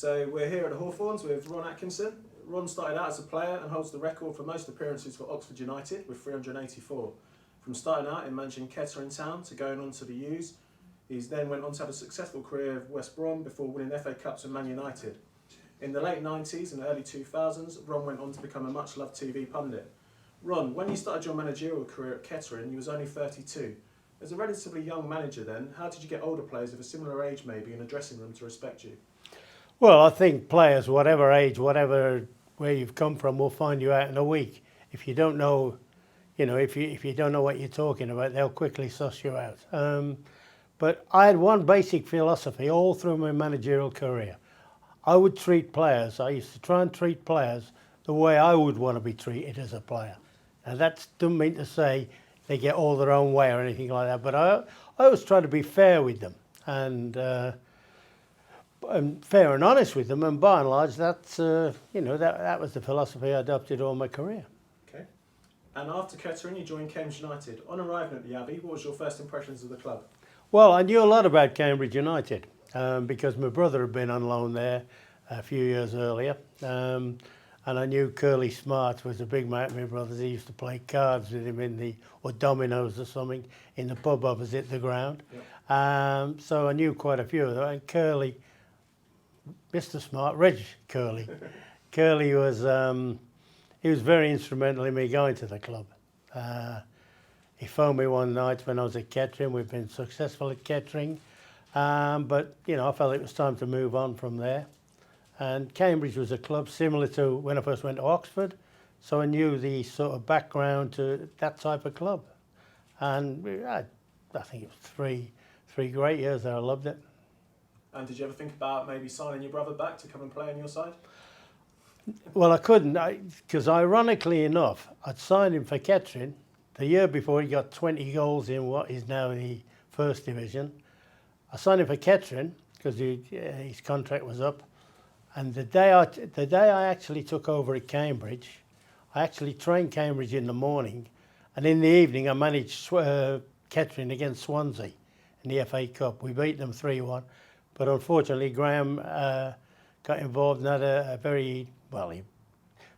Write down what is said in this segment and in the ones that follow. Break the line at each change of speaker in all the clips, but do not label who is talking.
So we're here at the Hawthorns with Ron Atkinson. Ron started out as a player and holds the record for most appearances for Oxford United with 384. From starting out in managing Kettering Town to going on to the U's, he's then went on to have a successful career with West Brom before winning FA Cups with Man United. In the late 90s and early 2000s, Ron went on to become a much-loved TV pundit. Ron, when you started your managerial career at Kettering, you was only 32. As a relatively young manager then, how did you get older players of a similar age maybe in a dressing room to respect you?
Well, I think players, whatever age, where you've come from, will find you out in a week. If you don't know, if you don't know what you're talking about, they'll quickly suss you out. But I had one basic philosophy all through my managerial career. I would treat players, I used to try and treat players the way I would want to be treated as a player. Now that doesn't mean to say they get all their own way or anything like that, but I always try to be fair with them and fair and honest with them, and by and large that was the philosophy I adopted all my career.
Okay. And after Kettering you joined Cambridge United. On arriving at the Abbey, what was your first impressions of the club?
Well, I knew a lot about Cambridge United because my brother had been on loan there a few years earlier, and I knew Curly Smart was a big mate of my brother's. He used to play cards with him or dominoes or something in the pub opposite the ground. Yep. So I knew quite a few of them. And Curly, Mr. Smart, Reg Curly, Curly was he was very instrumental in me going to the club. He phoned me one night when I was at Kettering. We've been successful at Kettering, but I felt it was time to move on from there. And Cambridge was a club similar to when I first went to Oxford, so I knew the sort of background to that type of club. And I think it was three great years there. I loved it.
And did you ever think about maybe signing your brother back to come and play on your side?
Well, I couldn't, because ironically enough, I'd signed him for Kettering the year before. He got 20 goals in what is now the First Division. I signed him for Kettering because his contract was up. And the day I actually took over at Cambridge, I actually trained Cambridge in the morning, and in the evening I managed Kettering against Swansea in the FA Cup. We beat them 3-1, but unfortunately Graham got involved and had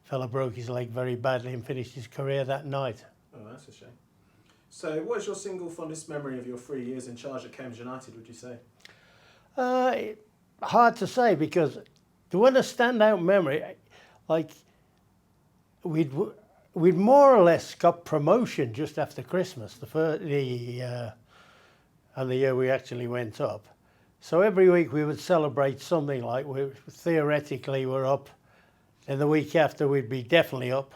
fella broke his leg very badly and finished his career that night.
Oh, that's a shame. So what is your single fondest memory of your 3 years in charge at Cambridge United, would you say?
Hard to say, because there wasn't a standout memory. Like, we'd more or less got promotion just after Christmas, and the year we actually went up. So every week we would celebrate something, like theoretically we're up, and the week after we'd be definitely up,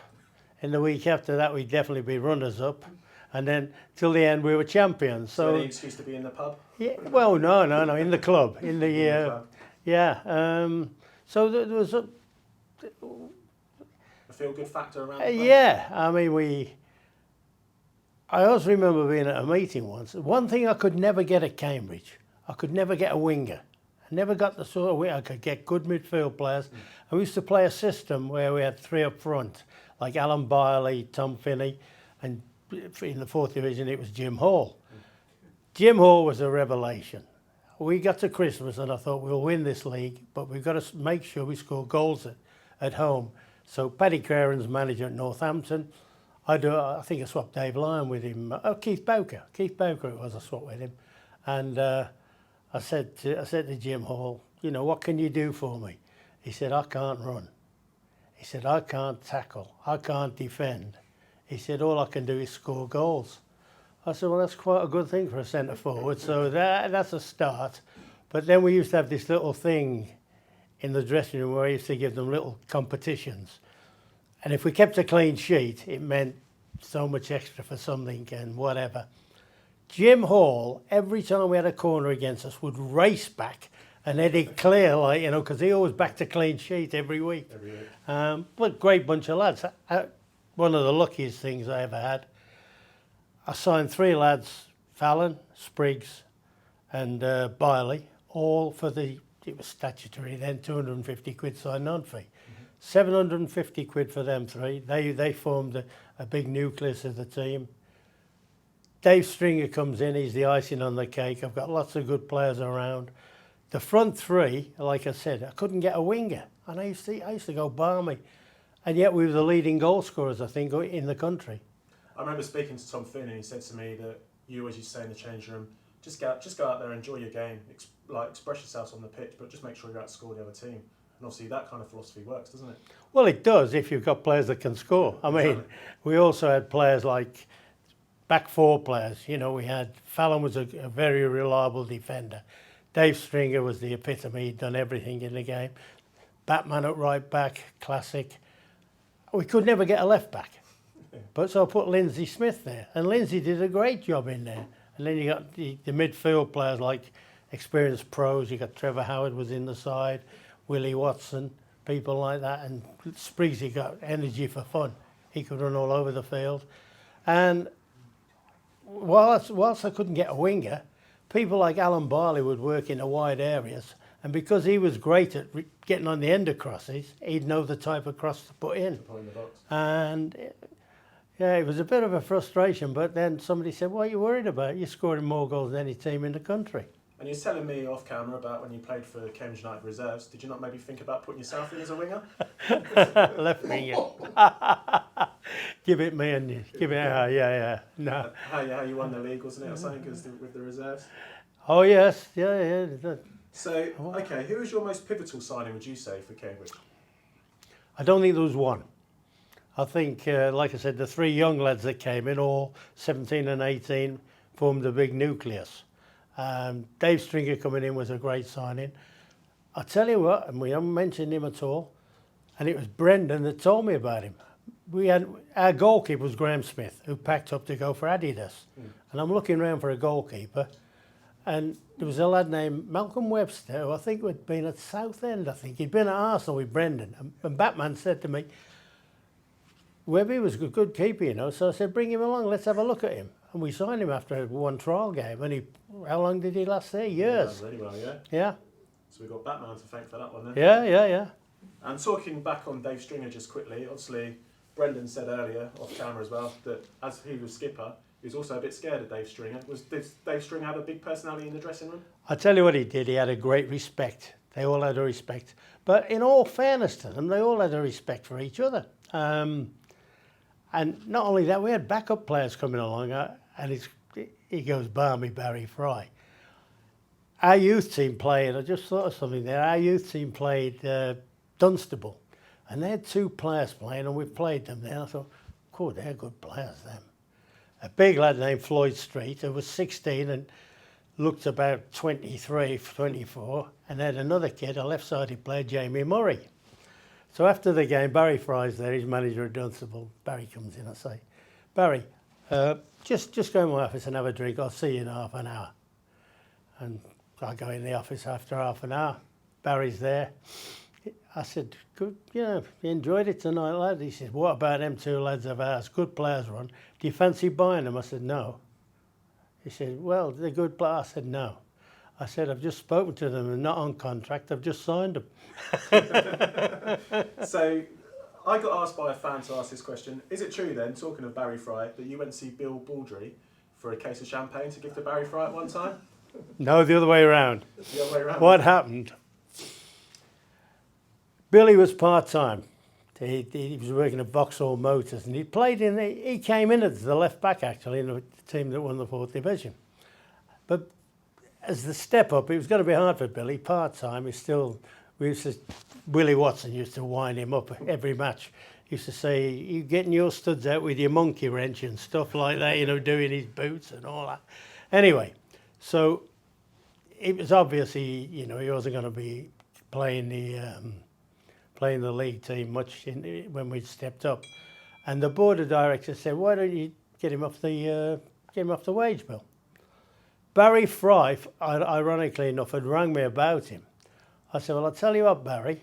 and the week after that we'd definitely be runners up, and then till the end we were champions. So
any excuse to be in the pub?
Yeah, well, no, in the club, in the
club.
Yeah. So there was a
feel-good factor around the club?
Yeah, I mean, I always remember being at a meeting once. One thing I could never get at Cambridge, I could never get a winger. I never got the sort of winger. I could get good midfield players. And we used to play a system where we had three up front, like Alan Byerley, Tom Finney, and in the Fourth Division it was Jim Hall. Jim Hall was a revelation. We got to Christmas and I thought, we'll win this league, but we've got to make sure we score goals at home. So Paddy Craren's manager at Northampton, I think I swapped Dave Lyon with him. Keith Bowker it was, I swapped with him. And I said to Jim Hall, what can you do for me? He said, I can't run. He said, I can't tackle. I can't defend. He said, all I can do is score goals. I said, well, that's quite a good thing for a centre forward. So that's a start. But then we used to have this little thing in the dressing room where I used to give them little competitions. And if we kept a clean sheet, it meant so much extra for something and whatever. Jim Hall, every time we had a corner against us, would race back and head it clear, because he always backed a clean sheet every week. But great bunch of lads. One of the luckiest things I ever had. I signed 3 lads, Fallon, Spriggs and Byerley, all for it was statutory then, 250 quid sign-on fee. 750 quid for them 3. They formed a big nucleus of the team. Dave Stringer comes in, he's the icing on the cake. I've got lots of good players around. the front three, like I said, I couldn't get a winger. And I used to go balmy. And yet we were the leading goal scorers, I think, in the country.
I remember speaking to Tom Finn, and he said to me that you, as you say in the change room, just go out there, enjoy your game, express yourselves on the pitch, but just make sure you outscore the other team. And obviously that kind of philosophy works, doesn't it?
Well, it does if you've got players that can score. I mean, we also had players like back four players. You know, we had Fallon was a very reliable defender. Dave Stringer was the epitome. He'd done everything in the game. Batman at right back, classic. We could never get a left back. But so I put Lindsay Smith there. And Lindsay did a great job in there. And then you got the midfield players like experienced pros. You got Trevor Howard was in the side, Willie Watson, people like that. And Spreezy got energy for fun. He could run all over the field. And whilst I couldn't get a winger, people like Alan Barley would work in the wide areas. And because he was great at getting on the end of crosses, he'd know the type of cross to put in. And yeah, it was a bit of a frustration, but then somebody said, what are you worried about? You're scoring more goals than any team in the country.
And you're telling me off camera about when you played for Cambridge United Reserves. Did you not maybe think about putting yourself in as a winger?
Left winger. Give it me and give it out, yeah. No.
How you won the league, wasn't it, or something, with the reserves?
Oh, yes, yeah.
So, okay, who was your most pivotal signing, would you say, for Cambridge?
I don't think there was one. I think, like I said, the three young lads that came in, all 17 and 18, formed a big nucleus. Dave Stringer coming in was a great signing. I tell you what, and we haven't mentioned him at all, and it was Brendan that told me about him. Our goalkeeper was Graham Smith, who packed up to go for Adidas. And I'm looking around for a goalkeeper, and there was a lad named Malcolm Webster, who I think had been at Southend, I think. He'd been at Arsenal with Brendan. And Batman said to me, Webby was a good keeper, you know, so I said, bring him along, let's have a look at him. And we signed him after one trial game, and how long did he last there? Years.
Yeah, really well, yeah.
Yeah.
So we got Batman to thank for that one then.
Yeah.
And talking back on Dave Stringer just quickly, obviously Brendan said earlier, off camera as well, that as he was skipper, he was also a bit scared of Dave Stringer. Did Dave Stringer have a big personality in the dressing room?
I tell you what he did, he had a great respect. They all had a respect. But in all fairness to them, they all had a respect for each other. And not only that, we had backup players coming along, and he goes balmy Barry Fry. Our youth team played, I just thought of something there, our youth team played Dunstable, and they had two players playing, and we played them there, and I thought, cool, they're good players, them. A big lad named Floyd Street, who was 16 and looked about 23, 24, and had another kid, a left-sided player, Jamie Murray. So after the game, Barry Fry's there, he's manager at Dunstable. Barry comes in, I say, Barry, just go in my office and have a drink, I'll see you in half an hour. And I go in the office after half an hour, Barry's there. I said, good, you enjoyed it tonight, lad? He said, what about them two lads of ours? Good players, Ron. Do you fancy buying them? I said, no. He said, well, they're good players. I said, no. I said, I've just spoken to them. They're not on contract. I've just signed them.
So I got asked by a fan to ask this question. Is it true then, talking of Barry Fry, that you went to see Bill Baldry for a case of champagne to give to Barry Fry at one time?
No, the other way around.
The other way around.
What happened? Billy was part-time. He was working at Vauxhall Motors, and he came in as the left back, actually, in the team that won the 4th Division. But as the step up, it was going to be hard for Billy, part-time. Willie Watson used to wind him up every match. He used to say, you getting your studs out with your monkey wrench and stuff like that, doing his boots and all that. Anyway, so it was obvious he wasn't going to be playing the league team much when we stepped up. And the board of directors said, why don't you get him off the wage bill? Barry Fry, ironically enough, had rang me about him. I said, well, I'll tell you what, Barry,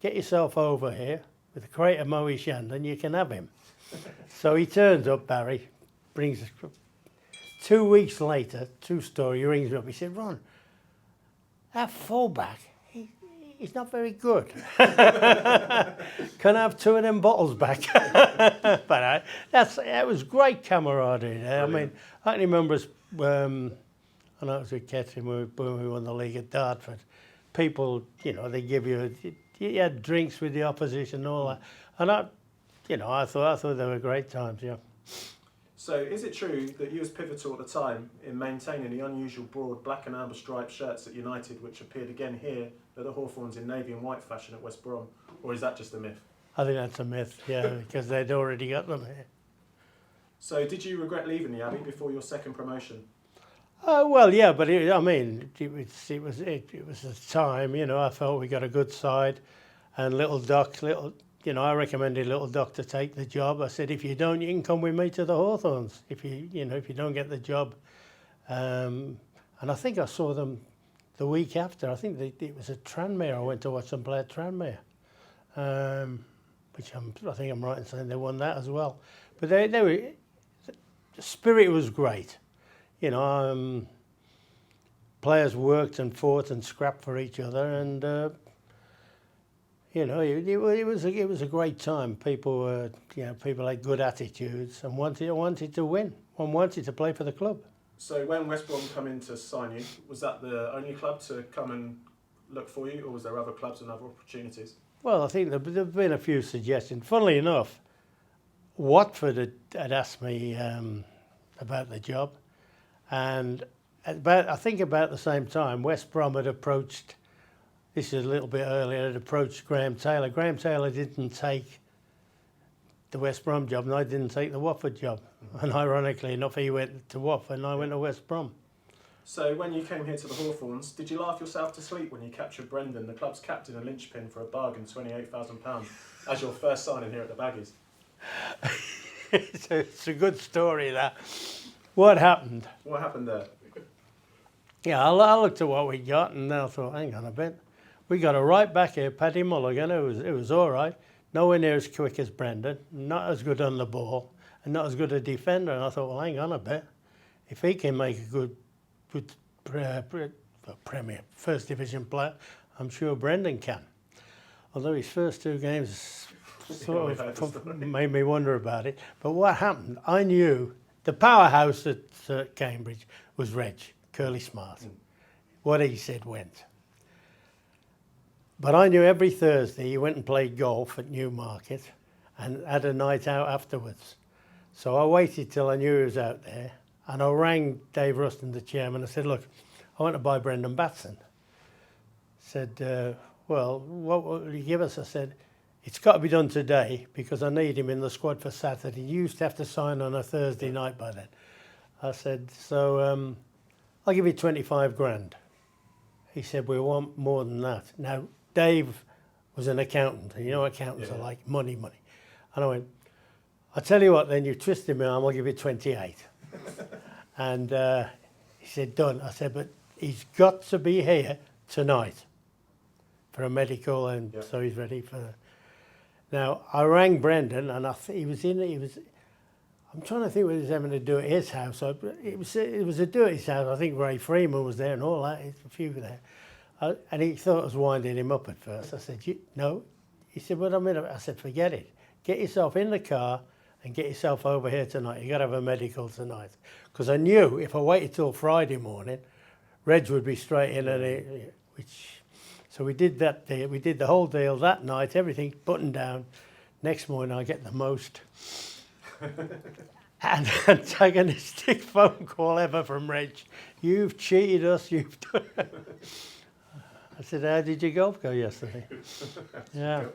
get yourself over here with a crate of Moe Shandon, you can have him. So he turns up, Barry, brings us. 2 weeks later, true story, he rings me up, he said, Ron, that fullback, he's not very good. Can I have 2 of them bottles back? But it was great camaraderie there. I mean, I can remember us, I know it was with Kettering when we won the league at Dartford. people, you know, they give you had drinks with the opposition and all that. And I thought they were great times, yeah.
So is it true that you was pivotal at the time in maintaining the unusual broad black and amber striped shirts at United, which appeared again here at the Hawthorns in navy and white fashion at West Brom? Or is that just a myth?
I think that's a myth, yeah, because they'd already got them here.
So did you regret leaving the Abbey before your second promotion?
Well, yeah, but it was a time, you know. I felt we got a good side, and I recommended Little Doc to take the job. I said, if you don't, you can come with me to the Hawthorns. If you don't get the job, and I think I saw them the week after. I think it was at Tranmere. I went to watch them play at Tranmere, which I think I'm right in saying they won that as well. But they were, the spirit was great. You know, players worked and fought and scrapped for each other, and you know, it was a great time. People had good attitudes and wanted to win and wanted to play for the club.
So when West Brom come in to sign you, was that the only club to come and look for you, or was there other clubs and other opportunities?
Well, I think there've been a few suggestions. Funnily enough, Watford had asked me about the job. And I think about the same time, West Brom had approached, this is a little bit earlier, had approached Graham Taylor. Graham Taylor didn't take the West Brom job, and I didn't take the Watford job. And ironically enough, he went to Watford and I went to West Brom.
So when you came here to the Hawthorns, did you laugh yourself to sleep when you captured Brendan, the club's captain and linchpin, for a bargain £28,000 as your first signing here at the Baggies?
It's a good story, that. What happened?
What happened there?
Yeah, I looked at what we got, and then I thought, hang on a bit. We got a right back here, Paddy Mulligan. It was all right. Nowhere near as quick as Brendan, not as good on the ball, and not as good a defender. And I thought, well, hang on a bit. If he can make a good Premier, First Division player, I'm sure Brendan can. Although his first two games sort of made me wonder about it. But what happened, I knew the powerhouse at Cambridge was Reg, Curly Smart. What he said went. But I knew every Thursday he went and played golf at Newmarket and had a night out afterwards. So I waited till I knew he was out there, and I rang Dave Ruston, the chairman. I said, look, I want to buy Brendan Batson. Said, well, what will you give us? I said, it's got to be done today because I need him in the squad for Saturday. You used to have to sign on a Thursday night by then. I said, so I'll give you 25 grand. He said, we want more than that. Now, Dave was an accountant, and you know accountants are like money. And I went, I'll tell you what then, you twisted my arm, I'll give you 28. And he said, done. I said, but he's got to be here tonight for a medical, and so he's ready for. Now I rang Brendan, and he was. I'm trying to think what he was having to do at his house. It was a do at his house. I think Ray Freeman was there and all that. A few there, and he thought I was winding him up at first. I said, no. He said, well, I said, forget it. Get yourself in the car and get yourself over here tonight. You got to have a medical tonight, because I knew if I waited till Friday morning, Reg would be straight in, so we did that deal. We did the whole deal that night, everything buttoned down. Next morning, I get the most antagonistic phone call ever from Reg. You've cheated us. You've done. I said, how did your golf go yesterday? Yeah.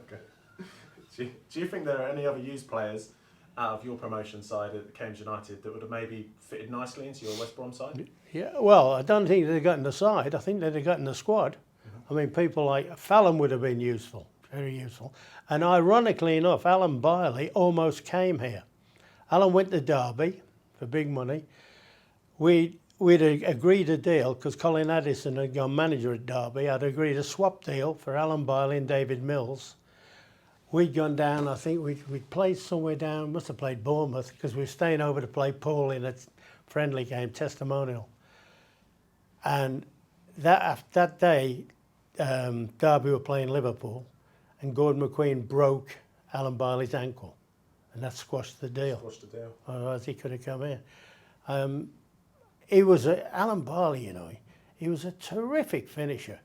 Do you think there are any other youth players out of your promotion side at Cambridge United that would have maybe fitted nicely into your West Brom side?
Yeah, well, I don't think they'd got in the side. I think they'd have got in the squad. I mean, people like Fallon would have been useful, very useful. And ironically enough, Alan Biley almost came here. Alan went to Derby for big money. We'd agreed a deal, because Colin Addison had gone manager at Derby. I'd agreed a swap deal for Alan Biley and David Mills. We'd gone down, I think we'd played somewhere down, must have played Bournemouth, because we were staying over to play Paul in a friendly game, testimonial. And that day, Derby were playing Liverpool, and Gordon McQueen broke Alan Biley's ankle, and that squashed the deal.
Squashed the deal.
Otherwise he could have come here. He was Alan Biley, you know, he was a terrific finisher.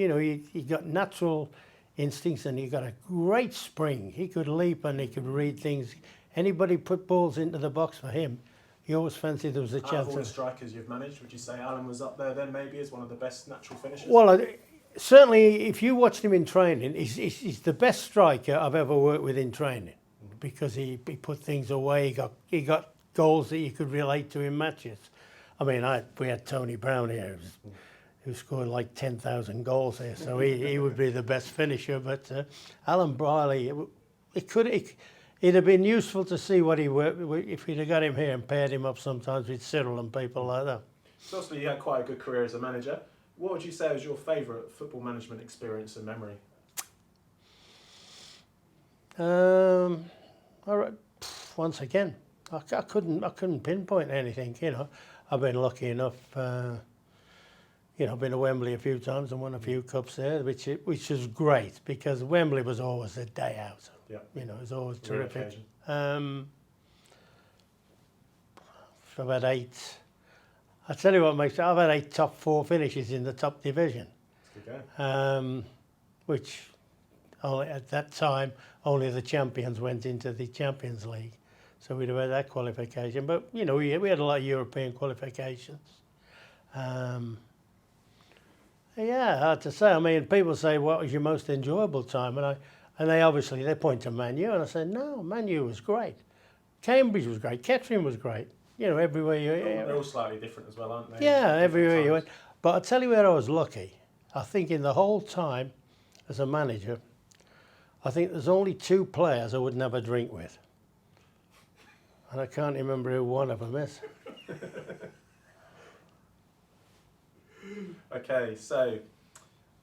you know, he got natural instincts and he got a great spring. He could leap and he could read things. Anybody put balls into the box for him, he always fancied there was a
Out
chance.
of all the strikers you've managed, would you say Alan was up there then maybe as one of the best natural finishers?
Well, certainly if you watched him in training, he's the best striker I've ever worked with in training because he put things away. He got goals that you could relate to in matches. I mean, we had Tony Brown here who scored like 10,000 goals here, so he would be the best finisher. But Alan Briley, it'd have been useful to see what he worked with if he'd have got him here and paired him up sometimes with Cyril and people like that.
So obviously you had quite a good career as a manager. What would you say was your favourite football management experience and memory?
All right, once again, I couldn't pinpoint anything. You know, I've been lucky enough. You know, I've been to Wembley a few times and won a few cups there, which was great because Wembley was always a day out.
Yeah.
You know, it was always
Real
terrific.
occasion.
I've had 8. I tell you what I've had 8 top 4 finishes in the top division.
That's a good go.
Which at that time only the champions went into the Champions League, so we'd have had that qualification. But you know, we had a lot of European qualifications. Yeah, hard to say. I mean, people say, "What was your most enjoyable time?" And they point to Man U, and I said, "No, Man U was great. Cambridge was great. Kettering was great. You know, everywhere you."
They're all slightly different as well, aren't they?
Yeah,
Different
everywhere you
times.
went. But I'll tell you where I was lucky. I think in the whole time as a manager, I think there's only 2 players I wouldn't have a drink with. And I can't remember who one of them is.
Okay, so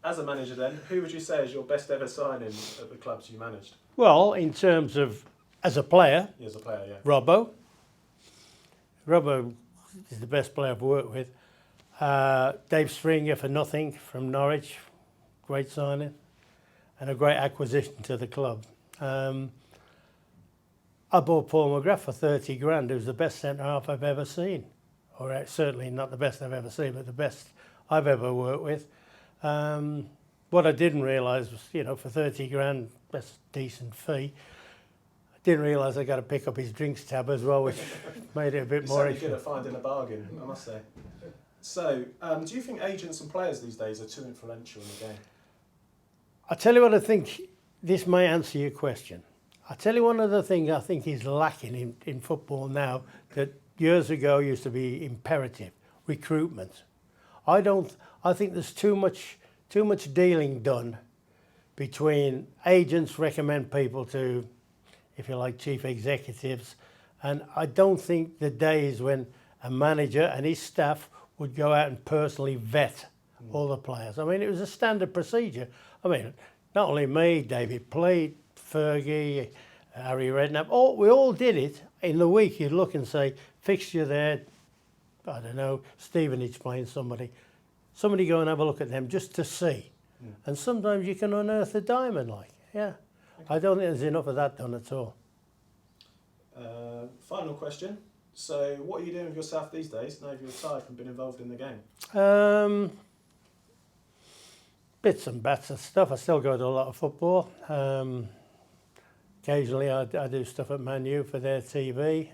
as a manager then, who would you say is your best ever signing at the clubs you managed?
Well, in terms of, as a player,
You as a player, yeah.
Robbo. Robbo is the best player I've worked with. Dave Stringer for nothing from Norwich. Great signing. And a great acquisition to the club. I bought Paul McGrath for 30 grand, who's the best centre-half I've ever seen. Or certainly not the best I've ever seen, but the best I've ever worked with. What I didn't realise was, you know, for 30 grand, that's a decent fee. I didn't realise I got to pick up his drinks tab as well, which made it a bit
You're
more
certainly
interesting.
good at finding a bargain, I must say. So, do you think agents and players these days are too influential in the game?
I tell you what I think, this may answer your question. I tell you one of the things I think is lacking in football now that years ago used to be imperative, recruitment. I think there's too much dealing done between agents recommend people to, if you like, chief executives, and I don't think the days when a manager and his staff would go out and personally vet all the players. I mean, it was a standard procedure. I mean, not only me, David Pleat, Fergie, Harry Redknapp, we all did it. In the week, you'd look and say, fixture there, I don't know, Stevenage playing somebody. Somebody go and have a look at them just to see. And sometimes you can unearth a diamond, like, yeah. I don't think there's enough of that done at all.
Final question. So, what are you doing with yourself these days now you've retired from being involved in the game?
Bits and bats of stuff. I still go to a lot of football. Occasionally I do stuff at Man U for their TV.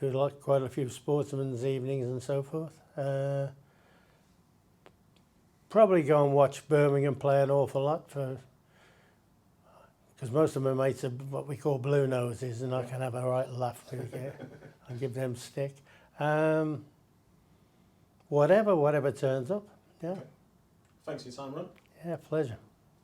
Do quite a few sportsmen's evenings and so forth. Probably go and watch Birmingham play an awful lot because most of my mates are what we call blue noses, and I can have a right laugh and give them stick. Whatever turns up. Yeah.
Thanks for your time, Ron.
Yeah, pleasure.